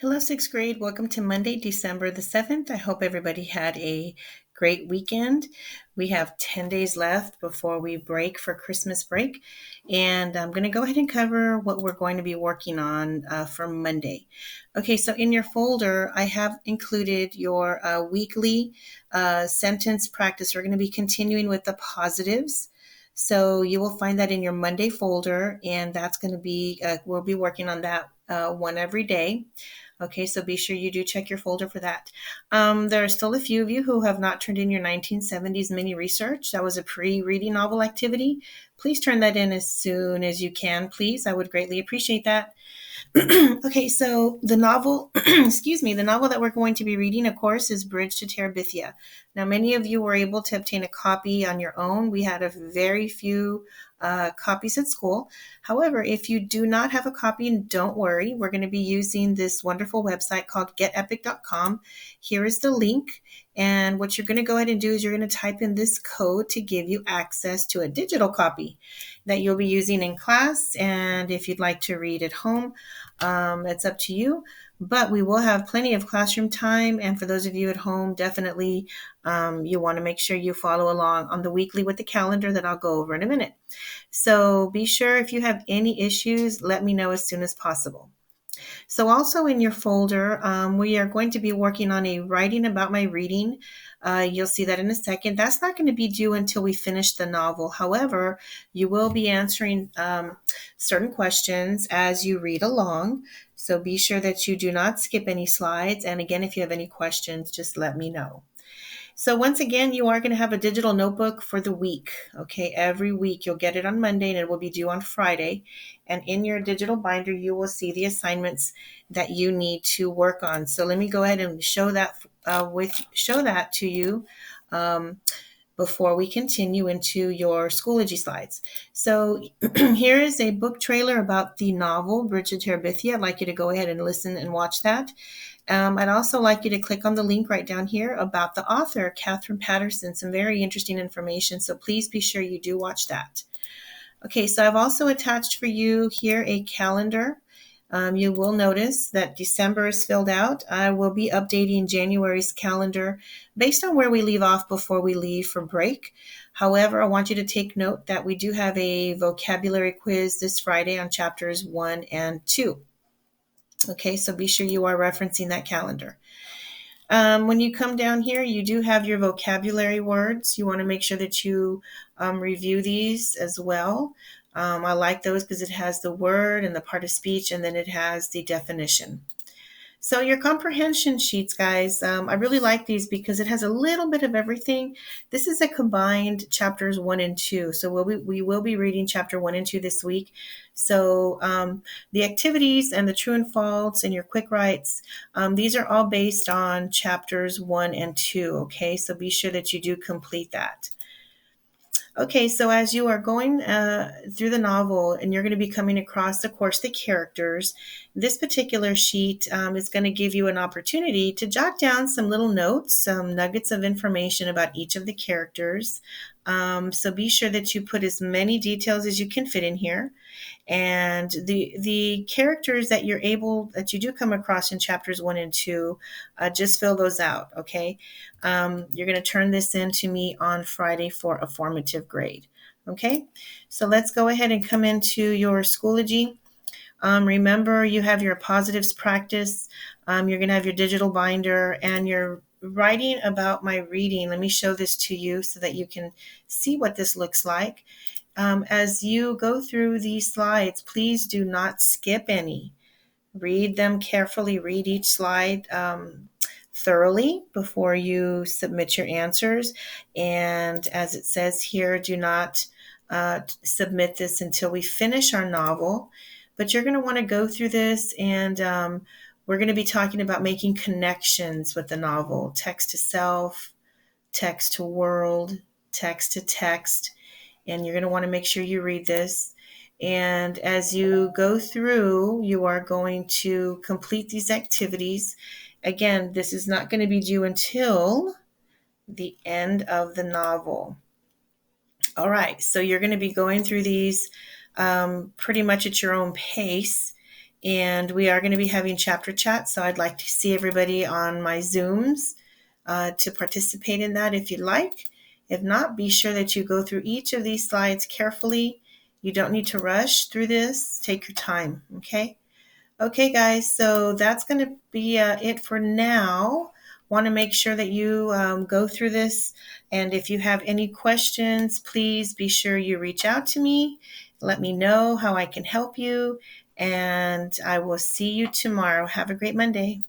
Hello, sixth grade. Welcome to Monday, December the 7th. I hope everybody had a great weekend. We have 10 days left before we break for Christmas break. And I'm going to go ahead and cover what we're going to be working on for Monday. Okay, so in your folder, I have included your weekly sentence practice. We're going to be continuing with the positives. So you will find that in your Monday folder, and that's going to be, we'll be working on that one every day. Okay, so be sure you do check your folder for that. There are still a few of you who have not turned in your 1970s mini research. That was a pre-reading novel activity. Please turn that in as soon as you can, please. I would greatly appreciate that. Okay, so the novel, excuse me, the novel that we're going to be reading, of course, is Bridge to Terabithia. Now, many of you were able to obtain a copy on your own. We had a very few copies at school. However, if you do not have a copy, don't worry. We're going to be using this wonderful website called getepic.com. Here is the link. And what you're going to go ahead and do is you're going to type in this code to give you access to a digital copy that you'll be using in class. And if you'd like to read at home, it's up to you. But we will have plenty of classroom time. And for those of you at home, definitely you want to make sure you follow along on the weekly with the calendar that I'll go over in a minute. So be sure if you have any issues, let me know as soon as possible. So also in your folder, we are going to be working on a writing about my reading. You'll see that in a second. That's not going to be due until we finish the novel. However, you will be answering certain questions as you read along. So be sure that you do not skip any slides. And again, if you have any questions, just let me know. So once again, you are going to have a digital notebook for the week. Okay, every week you'll get it on Monday and it will be due on Friday. And in your digital binder, you will see the assignments that you need to work on. So let me go ahead and show that to you. Before we continue into your Schoology slides. So here is a book trailer about the novel Bridge to Terabithia. I'd like you to go ahead and listen and watch that. I'd also like you to click on the link right down here about the author, Katherine Paterson, some very interesting information. So please be sure you do watch that. Okay, so I've also attached for you here a calendar. You will notice that December is filled out. I will be updating January's calendar based on where we leave off before we leave for break. However, I want you to take note that we do have a vocabulary quiz this Friday on chapters 1 and 2. Okay, so be sure you are referencing that calendar. When you come down here, you do have your vocabulary words. You want to make sure that you review these as well. I like those because it has the word and the part of speech, and then it has the definition. So your comprehension sheets, guys, I really like these because it has a little bit of everything. This is a combined chapters 1 and 2. So we will be reading chapter 1 and 2 this week. So the activities and the true and false and your quick writes, these are all based on chapters 1 and 2. Okay, so be sure that you do complete that. Okay, so as you are going through the novel and you're going to be coming across, of course, the characters, this particular sheet is going to give you an opportunity to jot down some little notes, some nuggets of information about each of the characters. So be sure that you put as many details as you can fit in here. And the characters that you do come across in chapters 1 and 2, just fill those out. Okay, you're going to turn this in to me on Friday for a formative grade. Okay, so let's go ahead and come into your Schoology. Remember, you have your positives practice. You're going to have your digital binder and your writing about my reading. Let me show this to you so that you can see what this looks like. As you go through these slides, please do not skip any. Read them carefully. Read each slide thoroughly before you submit your answers. And as it says here, do not submit this until we finish our novel. But you're going to want to go through this, and we're going to be talking about making connections with the novel, text to self, text to world, text to text. And you're going to want to make sure you read this. And as you go through, you are going to complete these activities. Again, this is not going to be due until the end of the novel. All right, so you're going to be going through these pretty much at your own pace. And we are going to be having chapter chat, so I'd like to see everybody on my Zooms to participate in that if you'd like. If not, be sure that you go through each of these slides carefully. You don't need to rush through this. Take your time, okay? Okay, guys, so that's going to be it for now. Want to make sure that you go through this, and if you have any questions, please be sure you reach out to me. Let me know how I can help you, and I will see you tomorrow. Have a great Monday.